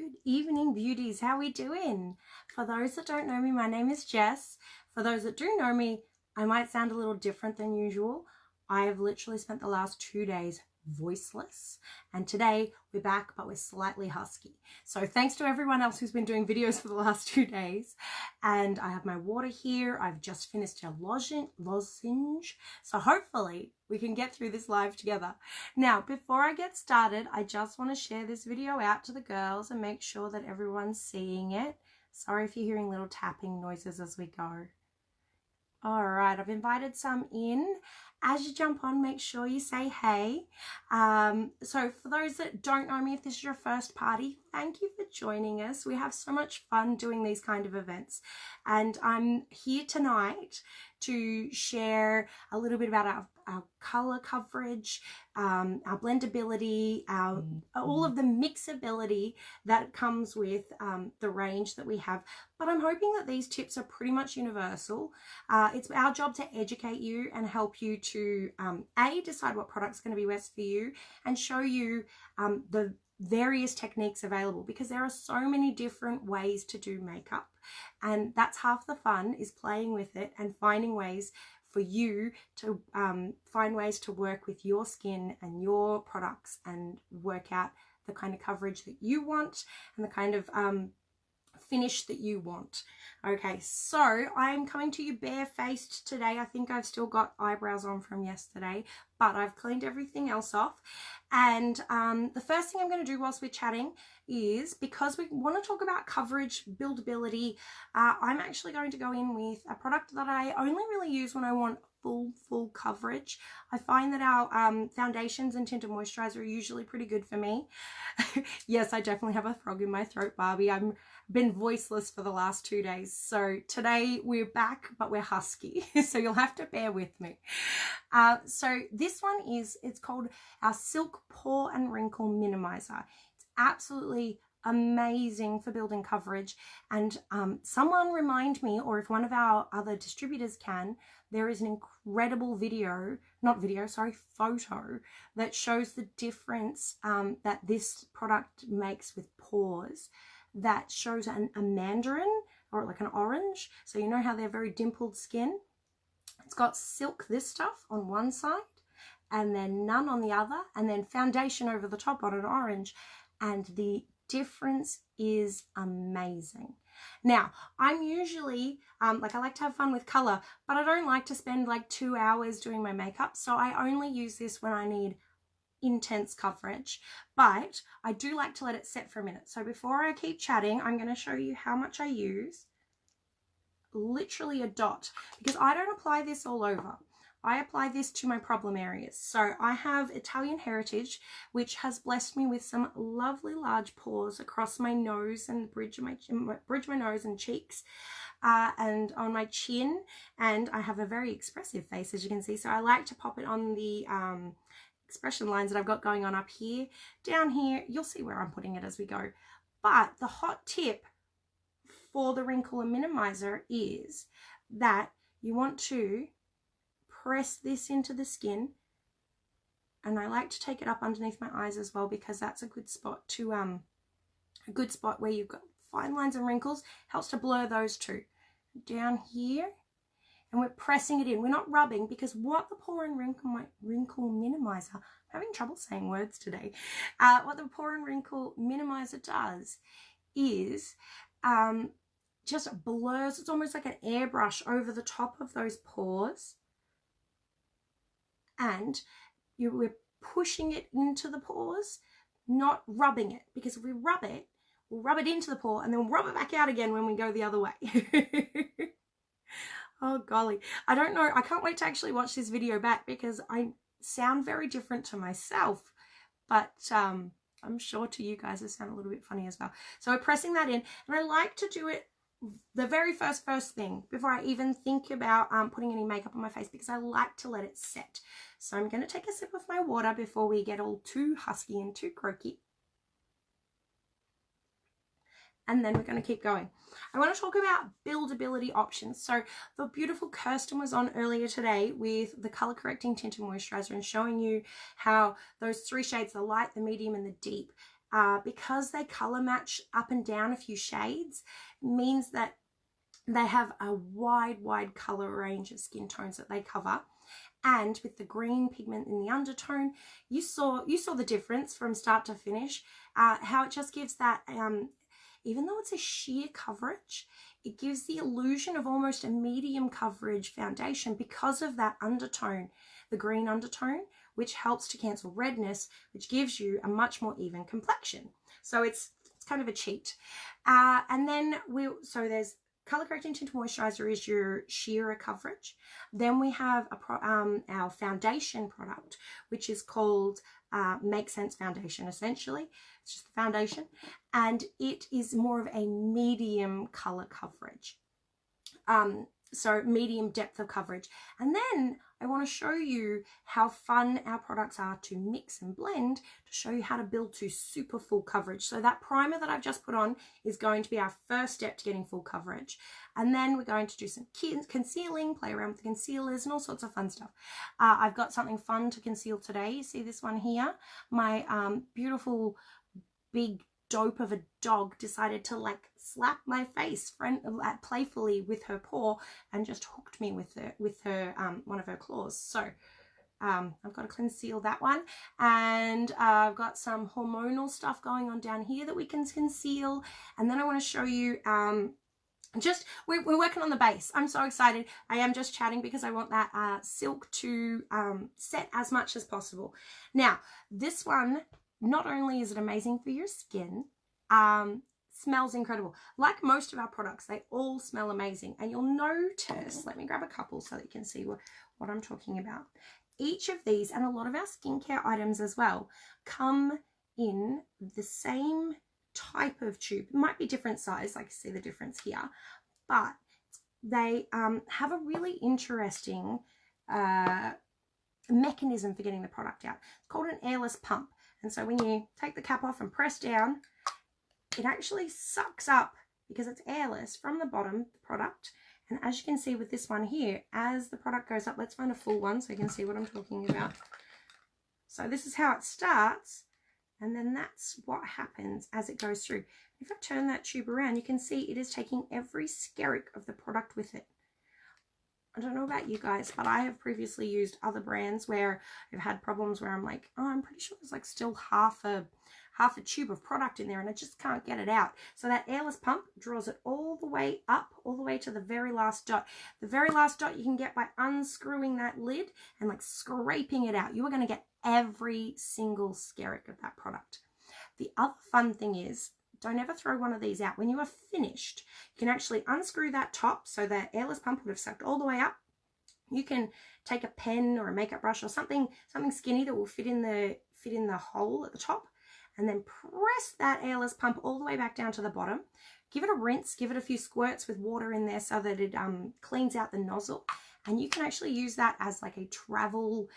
Good evening, beauties. How are we doing? For those that don't know me, my name is Jess. For those that do know me, I might sound a little different than usual. I have literally spent the last 2 days voiceless, and today we're back, but we're slightly husky. So thanks to everyone else who's been doing videos for the last 2 days. And I have my water here. I've just finished a lozenge. So hopefully we can get through this live together. Now, before I get started, I just want to share this video out to the girls and make sure that everyone's seeing it. Sorry if you're hearing little tapping noises as we go. All right, I've invited some in. As you jump on, make sure you say hey. So for those that don't know me, if this is your first party, thank you for joining us. We have so much fun doing these kind of events. And I'm here tonight to share a little bit about our color coverage, our blendability, all of the mixability that comes with the range that we have. But I'm hoping that these tips are pretty much universal. It's our job to educate you and help you to decide what product's going to be best for you, and show you the various techniques available, because there are so many different ways to do makeup, and that's half the fun, is playing with it and finding ways for you to find ways to work with your skin and your products and work out the kind of coverage that you want and the kind of finish that you want. Okay, so I'm coming to you barefaced today. I think I've still got eyebrows on from yesterday, but I've cleaned everything else off. And the first thing I'm going to do whilst we're chatting is, because we want to talk about coverage, buildability, I'm actually going to go in with a product that I only really use when I want full coverage. I find that our foundations and tinted moisturizer are usually pretty good for me. Yes, I definitely have a frog in my throat, Barbie. I've been voiceless for the last 2 days. So today we're back, but we're husky. So you'll have to bear with me. So this one it's called our Silk Pore and Wrinkle Minimizer. It's absolutely amazing for building coverage. And someone remind me, or if one of our other distributors can, there is an incredible photo that shows the difference that this product makes with pores, that shows a mandarin or like an orange. So you know how they're very dimpled skin. It's got silk, this stuff, on one side, and then none on the other, and then foundation over the top on an orange. And the difference is amazing. Now, I'm usually, I like to have fun with color, but I don't like to spend like 2 hours doing my makeup. So I only use this when I need intense coverage, but I do like to let it set for a minute. So before I keep chatting, I'm going to show you how much I use. Literally a dot, because I don't apply this all over. I apply this to my problem areas. So I have Italian heritage, which has blessed me with some lovely large pores across my nose and bridge of my nose and cheeks, and on my chin. And I have a very expressive face, as you can see. So I like to pop it on the expression lines that I've got going on up here. Down here, you'll see where I'm putting it as we go. But the hot tip for the wrinkle minimizer is that you want to press this into the skin, and I like to take it up underneath my eyes as well, because that's a good spot to where you've got fine lines and wrinkles. Helps to blur those too. Down here, and we're pressing it in. We're not rubbing, because what the pore and wrinkle minimizer, I'm having trouble saying words today. What the pore and wrinkle minimizer does is just blurs. It's almost like an airbrush over the top of those pores, and we're pushing it into the pores, not rubbing it, because if we rub it, we'll rub it into the pore and then we'll rub it back out again when we go the other way. Oh golly, I don't know, I can't wait to actually watch this video back, because I sound very different to myself, but I'm sure to you guys it sound a little bit funny as well. So we're pressing that in, and I like to do it the very first thing before I even think about putting any makeup on my face, because I like to let it set. So I'm going to take a sip of my water before we get all too husky and too croaky. And then we're going to keep going. I want to talk about buildability options. So the beautiful Kirsten was on earlier today with the color correcting tinted moisturizer and showing you how those 3 shades, the light, the medium and the deep, because they color match up and down a few shades, means that they have a wide color range of skin tones that they cover. And with the green pigment in the undertone, you saw the difference from start to finish, how it just gives that, even though it's a sheer coverage, it gives the illusion of almost a medium coverage foundation because of that undertone, the green undertone, which helps to cancel redness, which gives you a much more even complexion. So it's kind of a cheat. And then so there's color correcting tinted moisturizer is your sheerer coverage. Then we have our foundation product, which is called MakeSense Foundation. Essentially, it's just the foundation, and it is more of a medium color coverage. So medium depth of coverage. And then I want to show you how fun our products are to mix and blend, to show you how to build to super full coverage. So that primer that I've just put on is going to be our first step to getting full coverage. And then we're going to do some concealing, play around with the concealers and all sorts of fun stuff. I've got something fun to conceal today. You see this one here? My beautiful big dope of a dog decided to like slap my face playfully with her paw and just hooked me with her one of her claws. So I've got to conceal that one, and I've got some hormonal stuff going on down here that we can conceal. And then I want to show you we're working on the base. I'm so excited. I am just chatting because I want that silk to set as much as possible. Now this one, not only is it amazing for your skin, smells incredible. Like most of our products, they all smell amazing. And you'll notice, let me grab a couple so that you can see what I'm talking about. Each of these, and a lot of our skincare items as well, come in the same type of tube. It might be different size, like you see the difference here, but they have a really interesting mechanism for getting the product out. It's called an airless pump. And so when you take the cap off and press down, it actually sucks up, because it's airless, from the bottom, the product. And as you can see with this one here, as the product goes up, let's find a full one so you can see what I'm talking about. So this is how it starts, and then that's what happens as it goes through. If I turn that tube around, you can see it is taking every skerrick of the product with it. I don't know about you guys, but I have previously used other brands where I've had problems where I'm like, oh, I'm pretty sure there's like still half a tube of product in there and I just can't get it out. So that airless pump draws it all the way up, all the way to the very last dot. The very last dot you can get by unscrewing that lid and like scraping it out. You are going to get every single skerrick of that product. The other fun thing is, don't ever throw one of these out. When you are finished, you can actually unscrew that top, so that airless pump would have sucked all the way up. You can take a pen or a makeup brush or something skinny that will fit in the hole at the top, and then press that airless pump all the way back down to the bottom. Give it a rinse, give it a few squirts with water in there so that it cleans out the nozzle. And you can actually use that as like a travel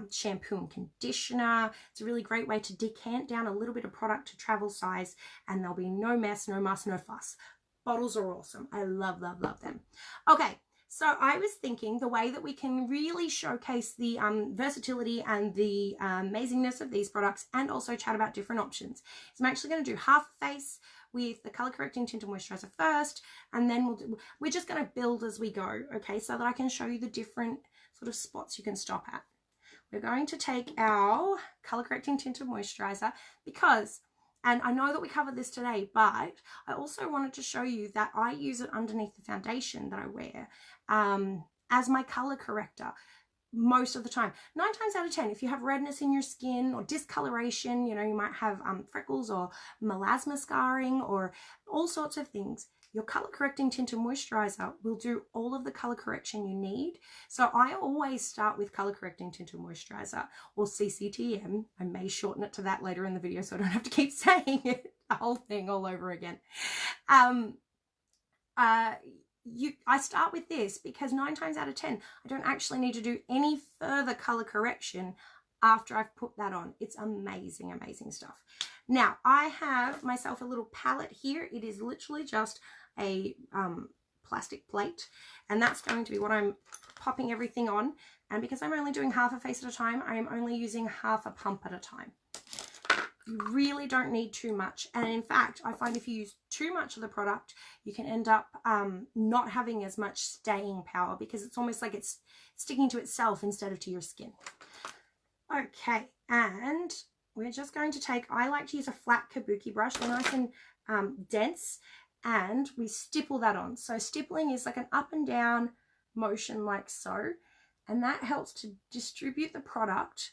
shampoo and conditioner. It's a really great way to decant down a little bit of product to travel size, and there'll be no mess, no muss, no fuss. Bottles are awesome. I love, love, love them. Okay, so I was thinking the way that we can really showcase the versatility and the amazingness of these products, and also chat about different options, is I'm actually going to do half a face with the color correcting tinted moisturizer first, and then we're just going to build as we go, okay, so that I can show you the different sort of spots you can stop at. We're going to take our color correcting tinted moisturizer because, and I know that we covered this today, but I also wanted to show you that I use it underneath the foundation that I wear as my color corrector most of the time. 9 times out of 10, if you have redness in your skin or discoloration, you know, you might have freckles or melasma scarring or all sorts of things, your color correcting tinted moisturizer will do all of the color correction you need. So I always start with color correcting tinted moisturizer, or CCTM. I may shorten it to that later in the video so I don't have to keep saying it, the whole thing all over again. I start with this because 9 times out of 10, I don't actually need to do any further color correction after I've put that on. It's amazing, amazing stuff. Now, I have myself a little palette here. It is literally just a plastic plate, and that's going to be what I'm popping everything on. And because I'm only doing half a face at a time, I am only using half a pump at a time. You really don't need too much. And in fact, I find if you use too much of the product, you can end up not having as much staying power because it's almost like it's sticking to itself instead of to your skin. Okay, and we're just going to take, I like to use a flat kabuki brush. They're nice and dense, and we stipple that on. So stippling is like an up and down motion like so, and that helps to distribute the product.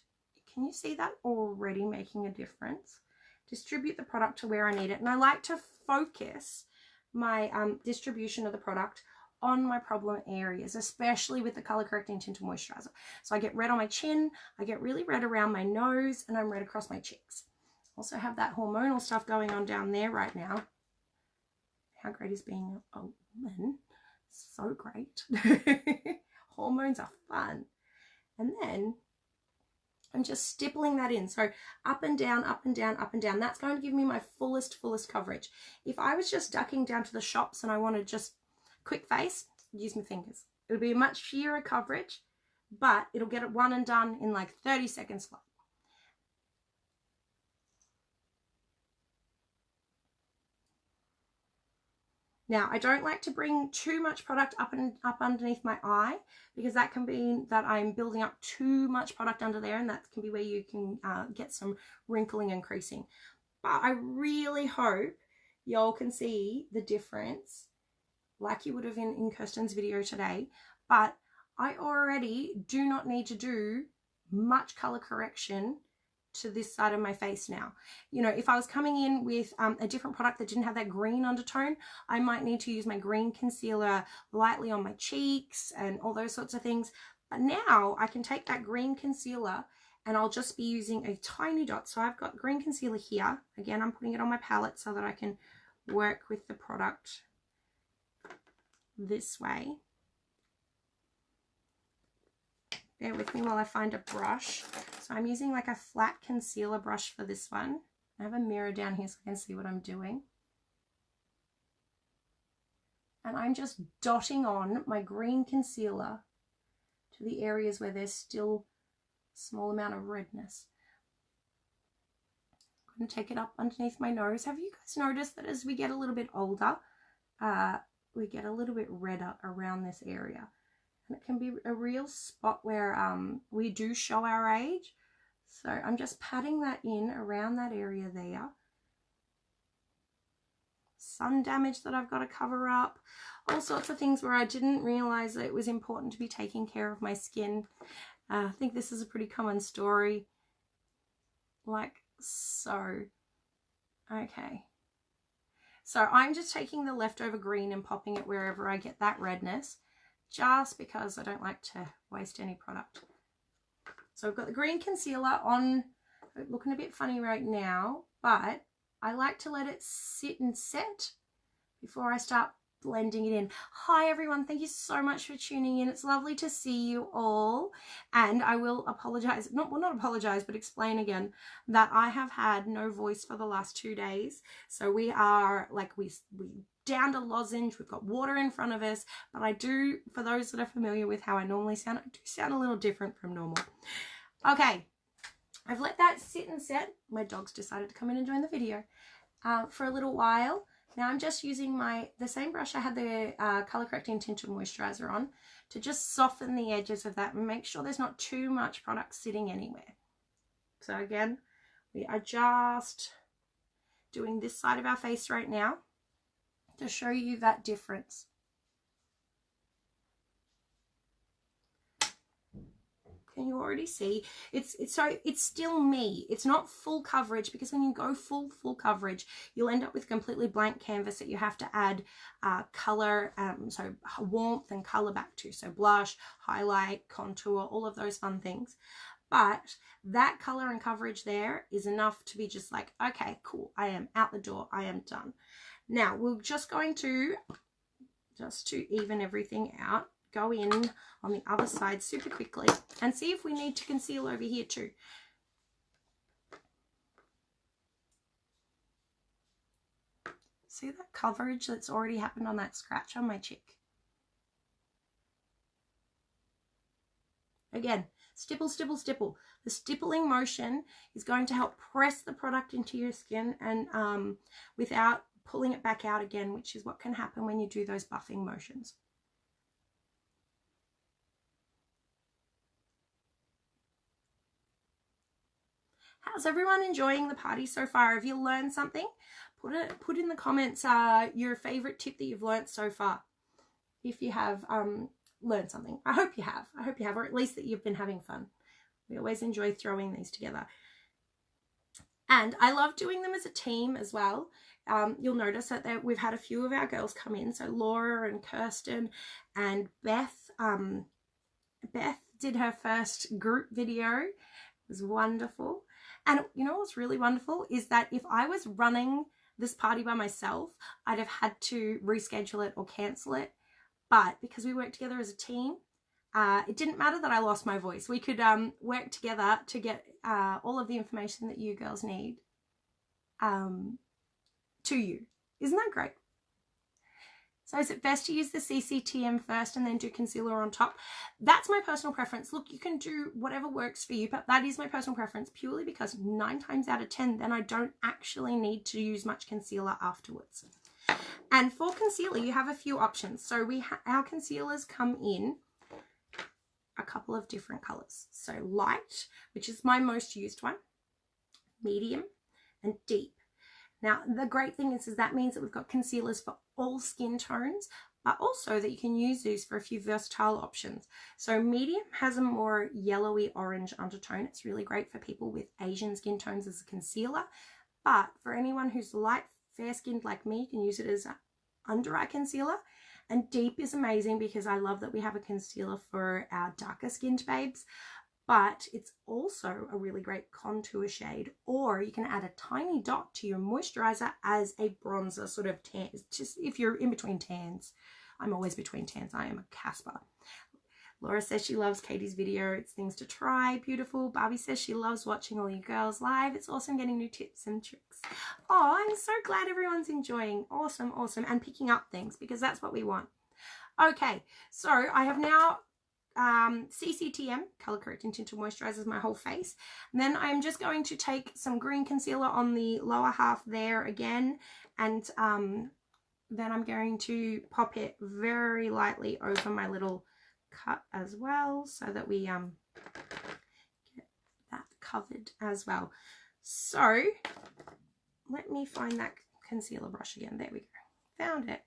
Can you see that already making a difference? Distribute the product to where I need it. And I like to focus my distribution of the product on my problem areas, especially with the color correcting tinted moisturizer. So I get red on my chin, I get really red around my nose, and I'm red across my cheeks. Also have that hormonal stuff going on down there right now. How great is being a woman? So great. Hormones are fun. And then I'm just stippling that in. So up and down, up and down, up and down. That's going to give me my fullest coverage. If I was just ducking down to the shops and I wanted just quick face, use my fingers. It'll be a much sheerer coverage, but it'll get it one and done in like 30 seconds flat. Now, I don't like to bring too much product up underneath my eye because that can be that I'm building up too much product under there, and that can be where you can get some wrinkling and creasing. But I really hope y'all can see the difference like you would have in Kirsten's video today. But I already do not need to do much color correction to this side of my face now. You know, if I was coming in with a different product that didn't have that green undertone, I might need to use my green concealer lightly on my cheeks and all those sorts of things. But now I can take that green concealer and I'll just be using a tiny dot. So I've got green concealer here. Again, I'm putting it on my palette so that I can work with the product this way. Bear with me while I find a brush. So I'm using like a flat concealer brush for this one. I have a mirror down here so I can see what I'm doing. And I'm just dotting on my green concealer to the areas where there's still a small amount of redness. I'm going to take it up underneath my nose. Have you guys noticed that as we get a little bit older, we get a little bit redder around this area? And it can be a real spot where we do show our age. So I'm just patting that in around that area there. Sun damage that I've got to cover up. All sorts of things where I didn't realize that it was important to be taking care of my skin. I think this is a pretty common story. Like so. Okay. So I'm just taking the leftover green and popping it wherever I get that redness, just because I don't like to waste any product. So I've got the green concealer on, looking a bit funny right now, but I like to let it sit and set before I start blending it in. Hi everyone, thank you so much for tuning in. It's lovely to see you all. And I will apologize, not apologize, but explain again that I have had no voice for the last 2 days. So we are like, we downed a lozenge, we've got water in front of us, but I do, for those that are familiar with how I normally sound, I do sound a little different from normal. Okay, I've let that sit and set. My dog's decided to come in and join the video for a little while. Now I'm just using the same brush I had the color correcting tinted moisturizer on to just soften the edges of that and make sure there's not too much product sitting anywhere. So again, we are just doing this side of our face right now to show you that difference. Can you already see? It's still me. It's not full coverage, because when you go full coverage, you'll end up with completely blank canvas that you have to add color, so warmth and color back to. So blush, highlight, contour, all of those fun things. But that color and coverage there is enough to be just like, okay, cool, I am out the door, I am done. Now we're just going to, just to even everything out, go in on the other side super quickly and see if we need to conceal over here too. See that coverage that's already happened on that scratch on my cheek? Again, Stipple, stipple, stipple. The stippling motion is going to help press the product into your skin and without pulling it back out again, which is what can happen when you do those buffing motions. How's everyone enjoying the party so far? Have you learned something? Put in the comments your favorite tip that you've learned so far. If you have learned something. I hope you have. I hope you have, or at least that you've been having fun. We always enjoy throwing these together. And I love doing them as a team as well. You'll notice that we've had a few of our girls come in. So Laura and Kirsten and Beth. Beth did her first group video. It was wonderful. And you know what's really wonderful is that if I was running this party by myself, I'd have had to reschedule it or cancel it. But because we worked together as a team, it didn't matter that I lost my voice. We could work together to get all of the information that you girls need to you. Isn't that great? So is it best to use the CCTM first and then do concealer on top? That's my personal preference. Look, you can do whatever works for you, but that is my personal preference purely because 9 times out of 10, then I don't actually need to use much concealer afterwards. And for concealer, you have a few options. So our concealers come in a couple of different colors. So light, which is my most used one, medium, and deep. Now, the great thing is that means that we've got concealers for all skin tones, but also that you can use these for a few versatile options. So medium has a more yellowy orange undertone. It's really great for people with Asian skin tones as a concealer, but for anyone who's light, fair-skinned like me, you can use it as an under-eye concealer. And deep is amazing because I love that we have a concealer for our darker skinned babes, but it's also a really great contour shade, or you can add a tiny dot to your moisturizer as a bronzer, sort of tan, just if you're in between tans. I'm always between tans. I am a Casper. Laura says she loves Katie's video. It's things to try. Beautiful. Barbie says she loves watching all you girls live. It's awesome getting new tips and tricks. Oh, I'm so glad everyone's enjoying. Awesome, awesome. And picking up things because that's what we want. Okay, so I have now CCTM, color correcting tinted moisturizers my whole face. And then I'm just going to take some green concealer on the lower half there again, and then I'm going to pop it very lightly over my little cut as well, so that we get that covered as well. So let me find that concealer brush again. There we go. Found it.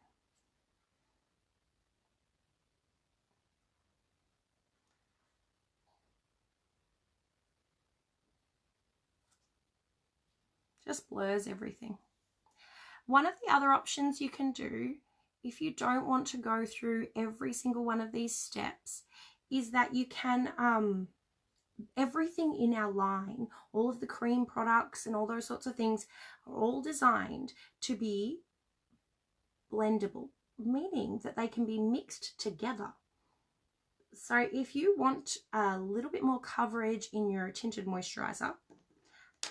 Just blurs everything. One of the other options you can do, if you don't want to go through every single one of these steps, is that you can, everything in our line, all of the cream products and all those sorts of things are all designed to be blendable, meaning that they can be mixed together. So if you want a little bit more coverage in your tinted moisturizer,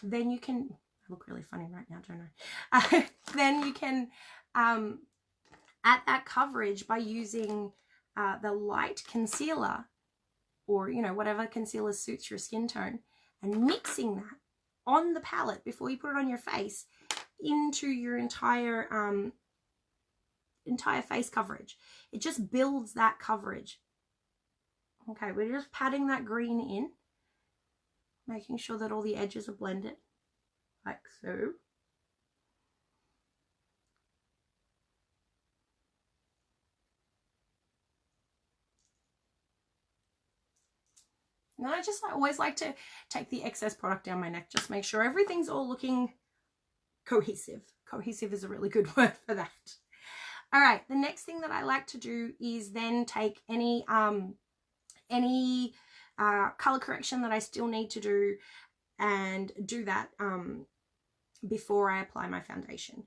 then you can, I look really funny right now, don't I? Then you can add that coverage by using the light concealer, or, you know, whatever concealer suits your skin tone, and mixing that on the palette before you put it on your face into your entire face coverage. It just builds that coverage. Okay, we're just patting that green in, making sure that all the edges are blended, like so. And then I just always like to take the excess product down my neck, just make sure everything's all looking cohesive. Cohesive is a really good word for that. All right, the next thing that I like to do is then take any color correction that I still need to do, and do that before I apply my foundation.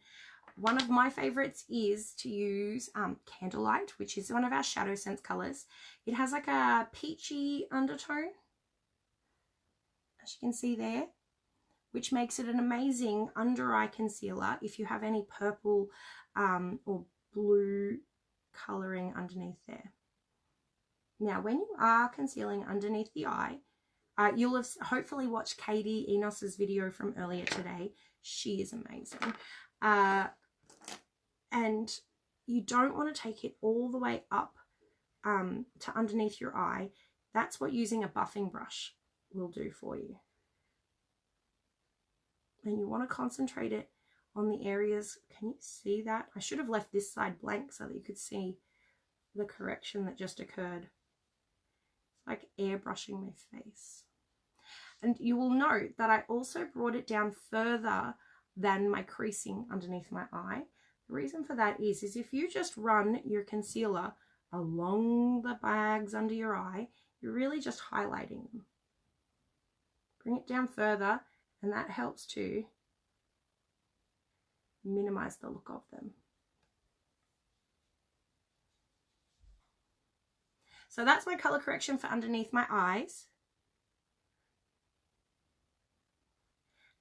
One of my favorites is to use Candlelight, which is one of our Shadow Sense colors. It has like a peachy undertone, as you can see there, which makes it an amazing under eye concealer if you have any purple or blue coloring underneath there. Now, when you are concealing underneath the eye, You'll have hopefully watched Katie Enos's video from earlier today. She is amazing. And you don't want to take it all the way up to underneath your eye. That's what using a buffing brush will do for you. And you want to concentrate it on the areas. Can you see that? I should have left this side blank so that you could see the correction that just occurred. It's like airbrushing my face. And you will note that I also brought it down further than my creasing underneath my eye. The reason for that is if you just run your concealer along the bags under your eye, you're really just highlighting them. Bring it down further, and that helps to minimize the look of them. So that's my color correction for underneath my eyes.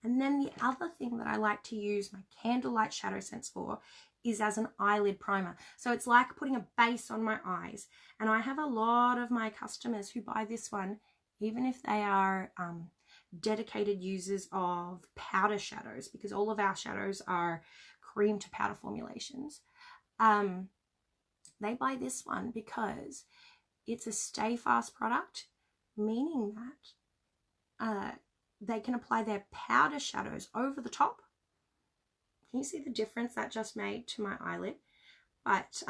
And then the other thing that I like to use my Candlelight Shadow Sense for is as an eyelid primer. So it's like putting a base on my eyes. And I have a lot of my customers who buy this one, even if they are dedicated users of powder shadows, because all of our shadows are cream to powder formulations. They buy this one because it's a stay fast product, meaning that they can apply their powder shadows over the top. Can you see the difference that just made to my eyelid? But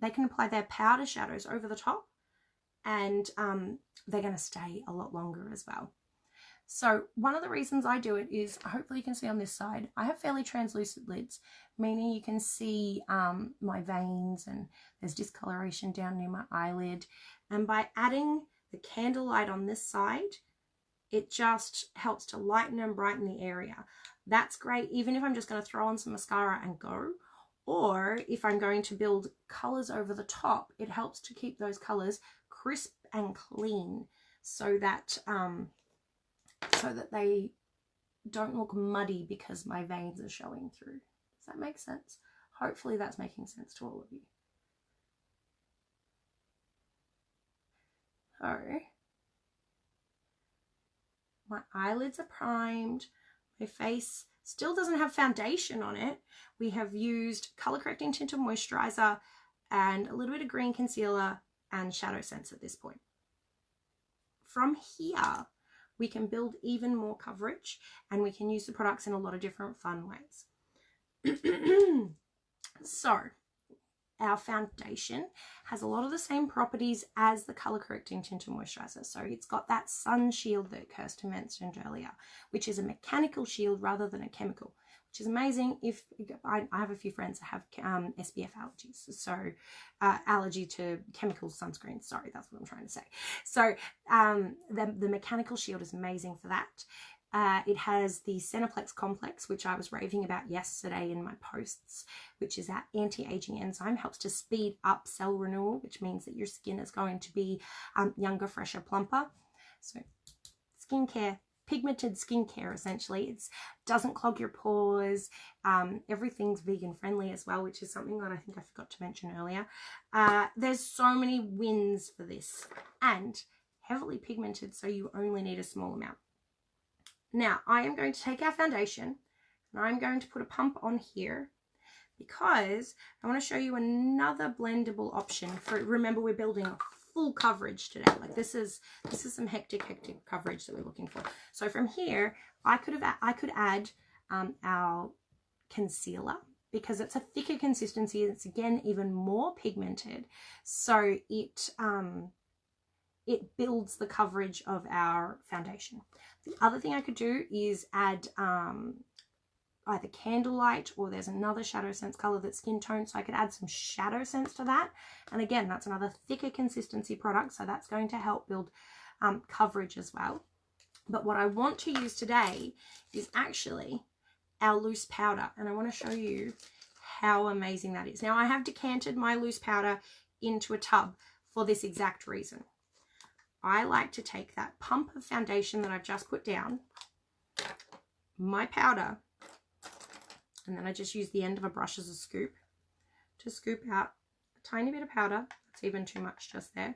they can apply their powder shadows over the top, and they're going to stay a lot longer as well. So one of the reasons I do it is, hopefully you can see on this side, I have fairly translucent lids, meaning you can see my veins, and there's discoloration down near my eyelid. And by adding the candlelight on this side, it just helps to lighten and brighten the area. That's great even if I'm just going to throw on some mascara and go, or if I'm going to build colors over the top, it helps to keep those colors crisp and clean so that they don't look muddy because my veins are showing through. Does that make sense? Hopefully that's making sense to all of you. So my eyelids are primed. My face still doesn't have foundation on it. We have used color correcting tint of moisturizer and a little bit of green concealer and Shadow Sense at this point. From here, we can build even more coverage, and we can use the products in a lot of different fun ways. So our foundation has a lot of the same properties as the color correcting tint and moisturizer. So it's got that sun shield that Kirsten mentioned earlier, which is a mechanical shield rather than a chemical, which is amazing if I have a few friends that have SPF allergies. So allergy to chemical sunscreen. Sorry, that's what I'm trying to say. So the mechanical shield is amazing for that. It has the Seneplex complex, which I was raving about yesterday in my posts, which is our anti-aging enzyme, helps to speed up cell renewal, which means that your skin is going to be younger, fresher, plumper. So skincare, pigmented skincare essentially. It doesn't clog your pores. Everything's vegan friendly as well, which is something that I think I forgot to mention earlier. There's so many wins for this, and heavily pigmented, so you only need a small amount. Now, I am going to take our foundation and I'm going to put a pump on here because I want to show you another blendable option for, remember, we're building a full coverage today. Like this is some hectic coverage that we're looking for. So from here, I could add our concealer because it's a thicker consistency. It's again even more pigmented. So it builds the coverage of our foundation. The other thing I could do is add either Candlelight, or there's another Shadow Sense color that's skin tone, so I could add some Shadow Sense to that. And again, that's another thicker consistency product, so that's going to help build coverage as well. But what I want to use today is actually our loose powder, and I want to show you how amazing that is. Now, I have decanted my loose powder into a tub for this exact reason. I like to take that pump of foundation that I've just put down, my powder, and then I just use the end of a brush as a scoop to scoop out a tiny bit of powder. It's even too much just there.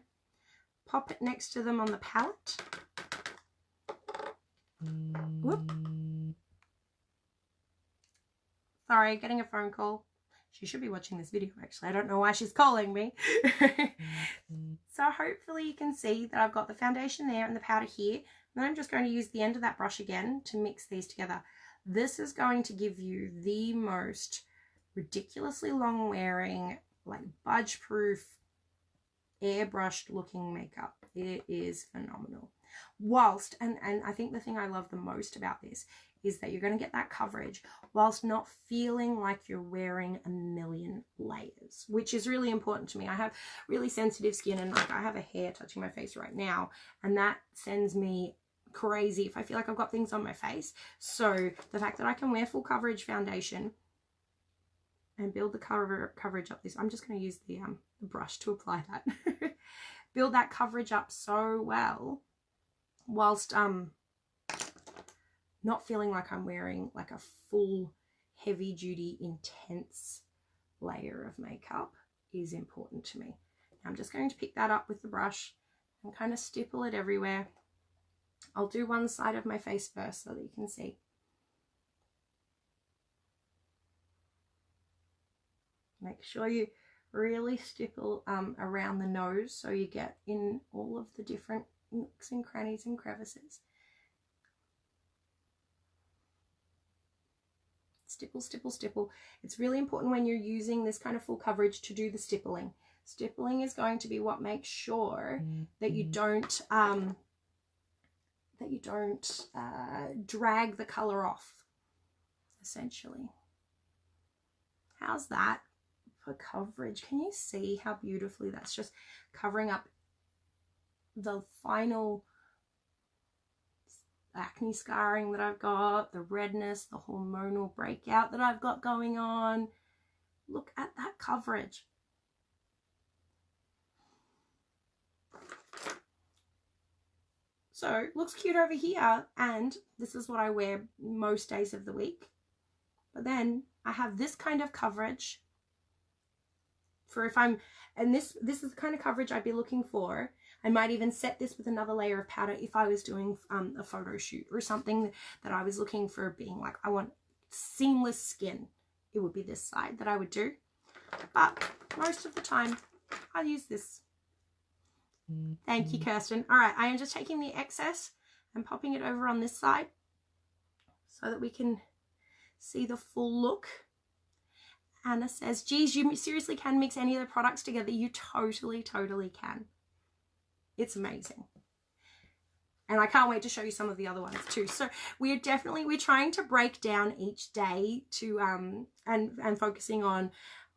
Pop it next to them on the palette, Whoop. Sorry, getting a phone call. She should be watching this video, actually. I don't know why she's calling me. So hopefully you can see that I've got the foundation there and the powder here. Then I'm just going to use the end of that brush again to mix these together. This is going to give you the most ridiculously long wearing, like budge proof, airbrushed looking makeup. It is phenomenal. Whilst, and I think the thing I love the most about this is that you're going to get that coverage whilst not feeling like you're wearing a million layers, which is really important to me. I have really sensitive skin, and like I have a hair touching my face right now, and that sends me crazy if I feel like I've got things on my face. So the fact that I can wear full coverage foundation and build the coverage up this, I'm just going to use the brush to apply that. Build that coverage up so well whilst not feeling like I'm wearing like a full heavy duty intense layer of makeup is important to me. I'm just going to pick that up with the brush and kind of stipple it everywhere. I'll do one side of my face first so that you can see. Make sure you really stipple around the nose so you get in all of the different nooks and crannies and crevices. Stipple, stipple, stipple. It's really important when you're using this kind of full coverage to do the stippling. Stippling is going to be what makes sure that you don't drag the color off, essentially. How's that for coverage? Can you see how beautifully that's just covering up the final acne scarring that I've got, the redness, the hormonal breakout that I've got going on? Look at that coverage. So it looks cute over here, and this is what I wear most days of the week. But then I have this kind of coverage for if I'm, and this is the kind of coverage I'd be looking for. I might even set this with another layer of powder if I was doing a photo shoot or something that I was looking for, being like, I want seamless skin. It would be this side that I would do. But most of the time, I'll use this. Thank you, Kirsten. All right, I am just taking the excess and popping it over on this side so that we can see the full look. Anna says, geez, you seriously can mix any of the products together. You totally can. It's amazing. And I can't wait to show you some of the other ones too. So we're trying to break down each day to and focusing on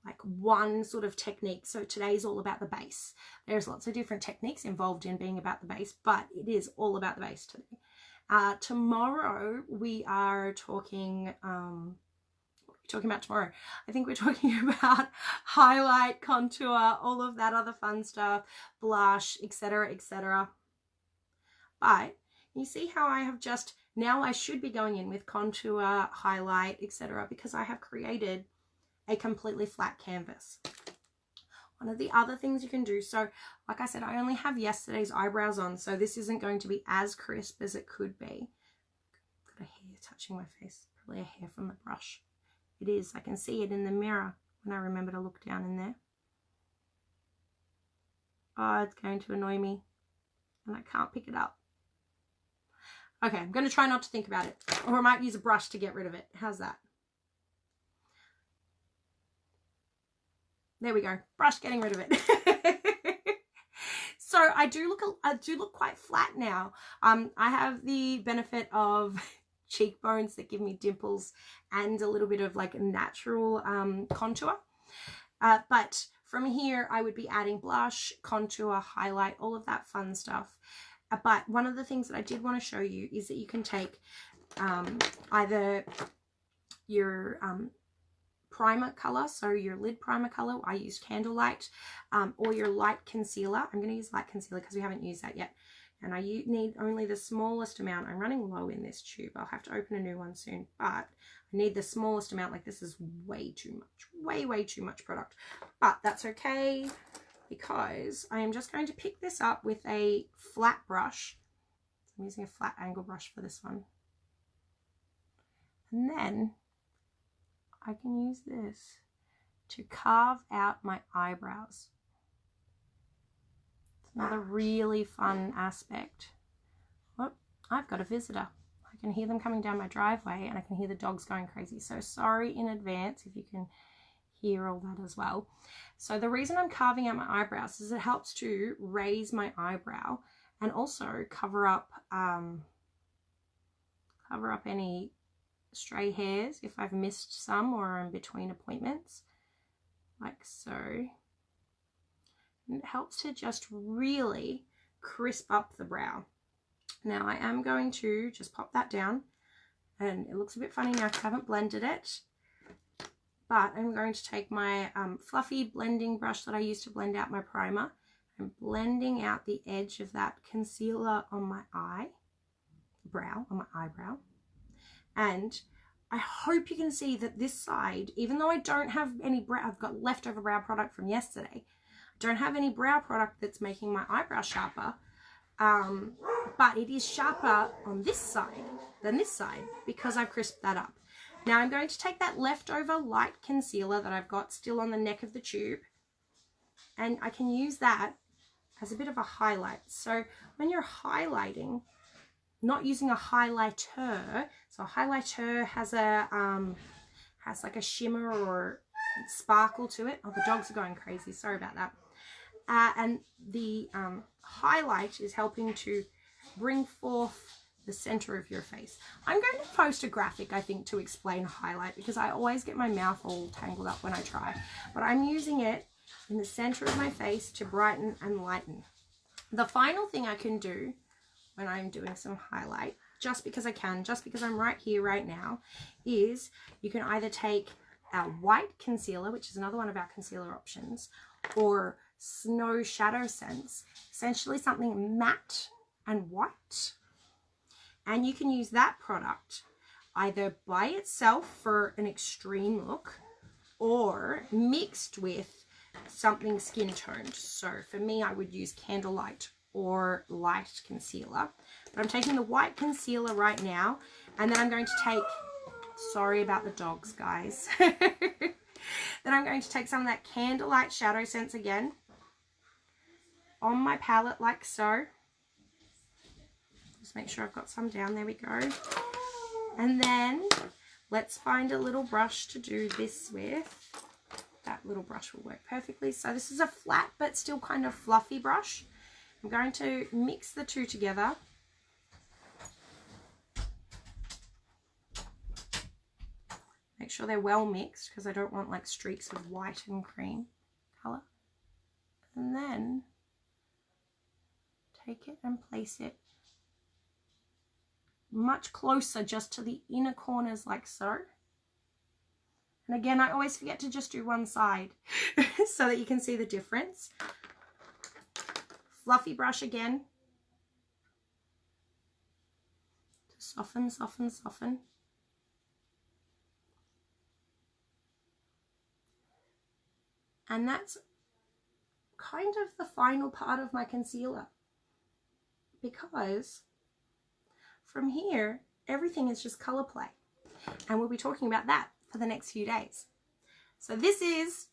like one sort of technique. So today's all about the base. There's lots of different techniques involved in being about the base, but it is all about the base today. Tomorrow we are talking, what are we talking about tomorrow? I think we're talking about highlight, contour, all of that other fun stuff, blush, etc, etc. But you see how I have just, now I should be going in with contour, highlight, etc, because I have created a completely flat canvas. One of the other things you can do, so like I said, I only have yesterday's eyebrows on, so this isn't going to be as crisp as it could be. Got a hair touching my face, probably a hair from the brush. It is, I can see it in the mirror when I remember to look down in there. Oh, it's going to annoy me and I can't pick it up. Okay, I'm going to try not to think about it, or I might use a brush to get rid of it. How's that? There we go, brush getting rid of it. So I do look quite flat now. I have the benefit of cheekbones that give me dimples and a little bit of like a natural contour. But from here I would be adding blush, contour, highlight, all of that fun stuff. But one of the things that I did want to show you is that you can take either your primer color, so your lid primer color, I used Candlelight, or your light concealer. I'm going to use light concealer because we haven't used that yet. And I need only the smallest amount. I'm running low in this tube. I'll have to open a new one soon, but I need the smallest amount. Like, this is way too much, way too much product. But that's okay, because I am just going to pick this up with a flat brush. I'm using a flat angle brush for this one. And then I can use this to carve out my eyebrows. It's another really fun aspect. Oh, I've got a visitor. I can hear them coming down my driveway and I can hear the dogs going crazy. So sorry in advance if you can hear all that as well. So the reason I'm carving out my eyebrows is it helps to raise my eyebrow and also cover up any stray hairs if I've missed some or I'm between appointments, like so. And it helps to just really crisp up the brow. Now I am going to just pop that down, and it looks a bit funny now because I haven't blended it, but I'm going to take my fluffy blending brush that I use to blend out my primer. I'm blending out the edge of that concealer on my eyebrow. And I hope you can see that this side, even though I don't have any brow, I've got leftover brow product from yesterday. I don't have any brow product that's making my eyebrow sharper, but it is sharper on this side than this side because I've crisped that up. Now I'm going to take that leftover light concealer that I've got still on the neck of the tube, and I can use that as a bit of a highlight. So when you're highlighting, not using a highlighter, so a highlighter has a has like a shimmer or sparkle to it. Oh, the dogs are going crazy, sorry about that. And the highlight is helping to bring forth the center of your face. I'm going to post a graphic, I think, to explain highlight because I always get my mouth all tangled up when I try, but I'm using it in the center of my face to brighten and lighten. The final thing I can do when I'm doing some highlight, just because I can, just because I'm right here right now, is you can either take our white concealer, which is another one of our concealer options, or Snow Shadow Sense, essentially something matte and white. And you can use that product either by itself for an extreme look or mixed with something skin toned. So for me, I would use Candlelight or light concealer. But I'm taking the white concealer right now, and then I'm going to take, sorry about the dogs, guys. Then I'm going to take some of that Candlelight Shadow Sense again on my palette like so. Just make sure I've got some down. There we go. And then let's find a little brush to do this with. That little brush will work perfectly. So this is a flat but still kind of fluffy brush. I'm going to mix the two together. Make sure they're well mixed because I don't want like streaks of white and cream colour. And then take it and place it much closer just to the inner corners like so. And again, I always forget to just do one side so that you can see the difference. Fluffy brush again to soften, soften, soften. And that's kind of the final part of my concealer, because from here, everything is just color play. And we'll be talking about that for the next few days. So this is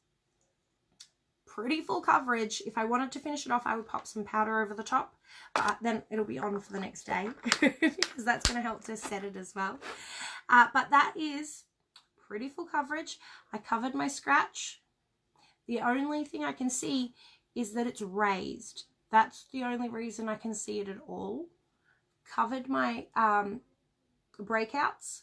pretty full coverage. If I wanted to finish it off, I would pop some powder over the top, but then it'll be on for the next day because that's going to help to set it as well. But that is pretty full coverage. I covered my scratch. The only thing I can see is that it's raised. That's the only reason I can see it at all. Covered my breakouts.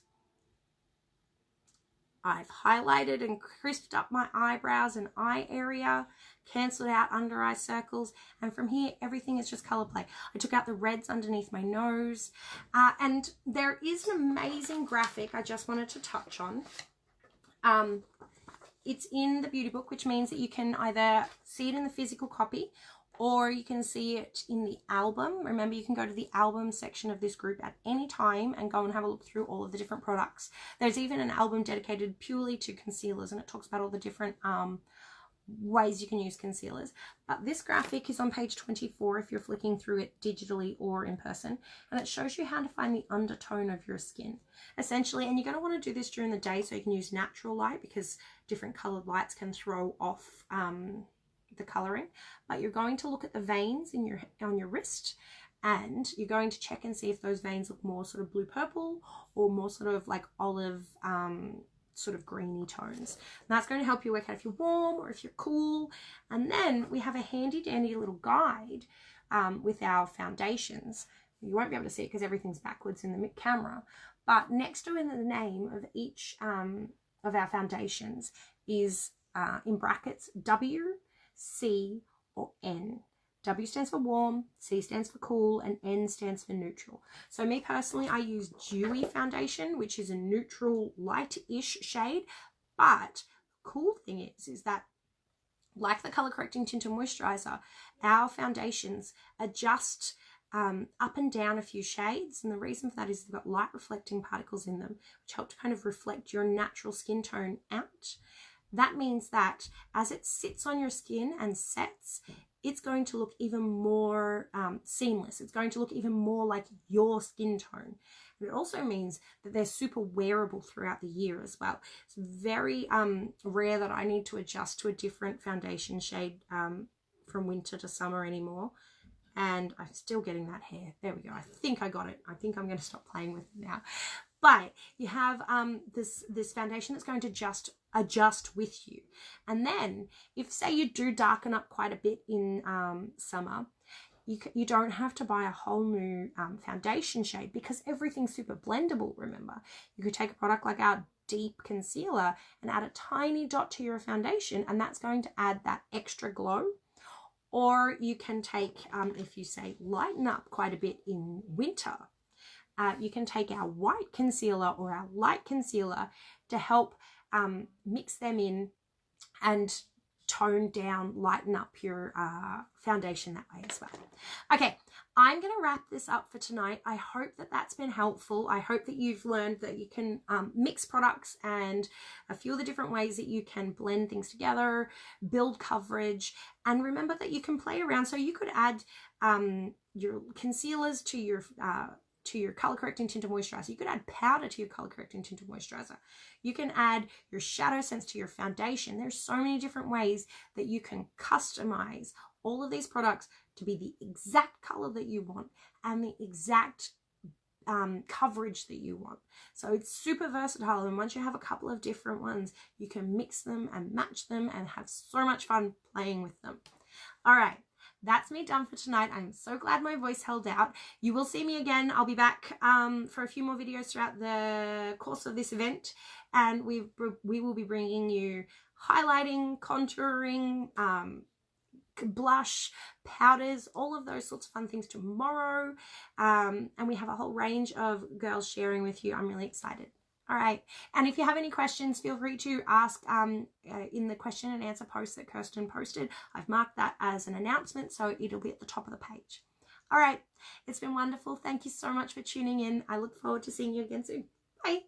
I've highlighted and crisped up my eyebrows and eye area, cancelled out under eye circles, and from here everything is just color play. I took out the reds underneath my nose, and there is an amazing graphic I just wanted to touch on. It's in the beauty book, which means that you can either see it in the physical copy or you can see it in the album. Remember, you can go to the album section of this group at any time and go and have a look through all of the different products. There's even an album dedicated purely to concealers, and it talks about all the different ways you can use concealers. But this graphic is on page 24 if you're flicking through it digitally or in person, and it shows you how to find the undertone of your skin essentially. And you're going to want to do this during the day so you can use natural light, because different colored lights can throw off the coloring. But you're going to look at the veins in on your wrist, and you're going to check and see if those veins look more sort of blue purple or more sort of like olive sort of greeny tones. And that's going to help you work out if you're warm or if you're cool. And then we have a handy dandy little guide with our foundations. You won't be able to see it because everything's backwards in the camera, but next to the name of each of our foundations is in brackets W, C, or N. W stands for warm, C stands for cool, and N stands for neutral. So me personally, I use Dewy foundation, which is a neutral light-ish shade. But the cool thing is that, like the color correcting tint and moisturizer, our foundations adjust up and down a few shades. And the reason for that is they've got light reflecting particles in them, which help to kind of reflect your natural skin tone out. That means that as it sits on your skin and sets, it's going to look even more seamless. It's going to look even more like your skin tone. And it also means that they're super wearable throughout the year as well. It's very rare that I need to adjust to a different foundation shade from winter to summer anymore. And I'm still getting that hair. There we go. I think I got it. I think I'm going to stop playing with it now. But you have this foundation that's going to just adjust with you. And then if, say, you do darken up quite a bit in summer, you don't have to buy a whole new foundation shade, because everything's super blendable, remember. You could take a product like our deep concealer and add a tiny dot to your foundation, and that's going to add that extra glow. Or you can take, if you say lighten up quite a bit in winter, you can take our white concealer or our light concealer to help mix them in and tone down, lighten up your foundation that way as well. Okay, I'm going to wrap this up for tonight. I hope that that's been helpful. I hope that you've learned that you can mix products and a few of the different ways that you can blend things together, build coverage, and remember that you can play around. So you could add your concealers to your color correcting tint and moisturizer. You could add powder to your color correcting tint and moisturizer. You can add your shadow sense to your foundation. There's so many different ways that you can customize all of these products to be the exact color that you want and the exact coverage that you want. So it's super versatile, and once you have a couple of different ones, you can mix them and match them and have so much fun playing with them. All right. That's me done for tonight. I'm so glad my voice held out. You will see me again. I'll be back for a few more videos throughout the course of this event, and we will be bringing you highlighting, contouring, blush, powders, all of those sorts of fun things tomorrow. And we have a whole range of girls sharing with you. I'm really excited. All right. And if you have any questions, feel free to ask in the question and answer post that Kirsten posted. I've marked that as an announcement, so it'll be at the top of the page. All right. It's been wonderful. Thank you so much for tuning in. I look forward to seeing you again soon. Bye.